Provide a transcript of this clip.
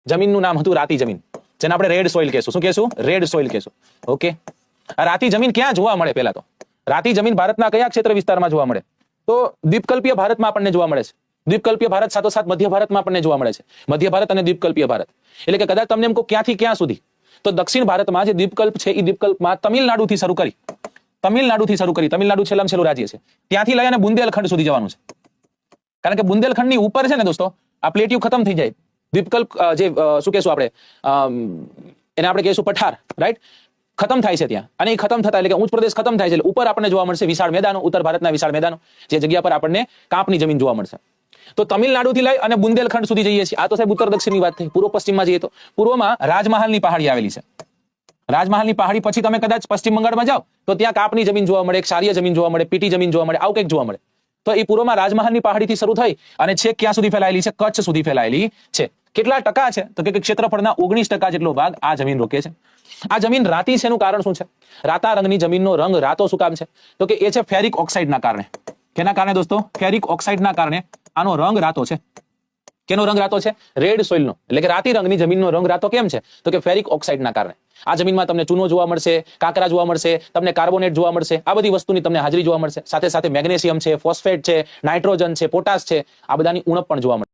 જમીનનું નામ હતું રાતી જમીન, જેને આપણે રેડ સોઇલ કહેશું. શું કહેશું? રેડ સોઇલ કહેશું. ઓકે, આ રાતી જમીન ક્યાં જોવા મળે? પહેલા તો રાતી જમીન ભારતના કયા ક્ષેત્ર વિસ્તારમાં જોવા મળે? તો દ્વીપકલ્પીય ભારતમાં આપણને જોવા મળે છે. દ્વીપકલ્પીય ભારત સાથોસાથ મધ્ય ભારતમાં આપણને જોવા મળે છે. મધ્ય ભારત અને દ્વીપકલ્પીય ભારત એટલે કે કદાચ તમને એમ કહું ક્યાંથી ક્યાં સુધી, તો દક્ષિણ ભારતમાં જે દ્વીપકલ્પ છે એ દ્વીપકલ્પમાં તમિલનાડુથી શરૂ કરી, તમિલનાડુ છેલ્લામાં છેલ્લું રાજ્ય છે, ત્યાંથી લઈ અને બુંદેલખંડ સુધી જવાનું છે. કારણ કે બુંદેલખંડની ઉપર છે ને દોસ્તો, આ પ્લેટ્યુ ખતમ થઈ જાય. દ્વીપકલ્પ જે શું કહેશું આપણે, એને આપણે કહીશું પઠાર, રાઈટ, ખતમ થાય છે ત્યાં. અને એ ખતમ થતા એટલે કે ઉચ્ચ પ્રદેશ ખતમ થાય છે એટલે ઉપર આપણને જોવા મળશે વિશાળ મેદાનો, ઉત્તર ભારતના વિશાળ મેદાનો, જે જગ્યા પર આપણને કાપની જમીન જોવા મળશે. તો તમિલનાડુથી લઈ અને બુંદેલખંડ સુધી જઈએ છીએ. આ તો સાહેબ ઉત્તર દક્ષિણની વાત થઈ. પૂર્વ પશ્ચિમમાં જઈએ તો પૂર્વમાં રાજમહાલની પહાડી આવેલી છે. રાજમહાલની પહાડી પછી તમે કદાચ પશ્ચિમ બંગાળમાં જાઓ તો ત્યાં કાપની જમીન જોવા મળે, ક્ષારીય જમીન જોવા મળે, પીટી જમીન જોવા મળે, આવું કંઈક જોવા મળે. તો એ પૂર્વમાં રાજમહાલની પહાડીથી શરૂ થઈ અને છેક ક્યાં સુધી ફેલાયેલી છે? કચ્છ સુધી ફેલાયેલી છે. કેટલા ટકા છે? તો કે ક્ષેત્રફળના 19% જેટલો ભાગ આ જમીન રોકે છે. આ જમીન રાતી છે એનું કારણ શું છે? રાતા રંગની જમીનનો રંગ રાતો શું કામ છે? તો કે એ છે ફેરિક ઓક્સાઇડના કારણે. કેના કારણે દોસ્તો? ફેરિક ઓક્સાઇડના કારણે આનો રંગ રાતો છે. કેનો રંગ રાતો છે? રેડ સોઇલનો. એટલે કે રાતી રંગની જમીનનો રંગ રાતો કેમ છે? તો કે ફેરિક ઓક્સાઇડના કારણે. આ જમીનમાં તમને ચૂનો જોવા મળશે, કાંકરા જોવા મળશે, તમને કાર્બોનેટ જોવા મળશે. આ બધી વસ્તુની તમને હાજરી જોવા મળશે. સાથે સાથે મેગ્નેશિયમ છે, ફોસ્ફેટ છે, નાઇટ્રોજન છે, પોટાશ છે, આ બધાની ઉણપ પણ જોવા મળશે.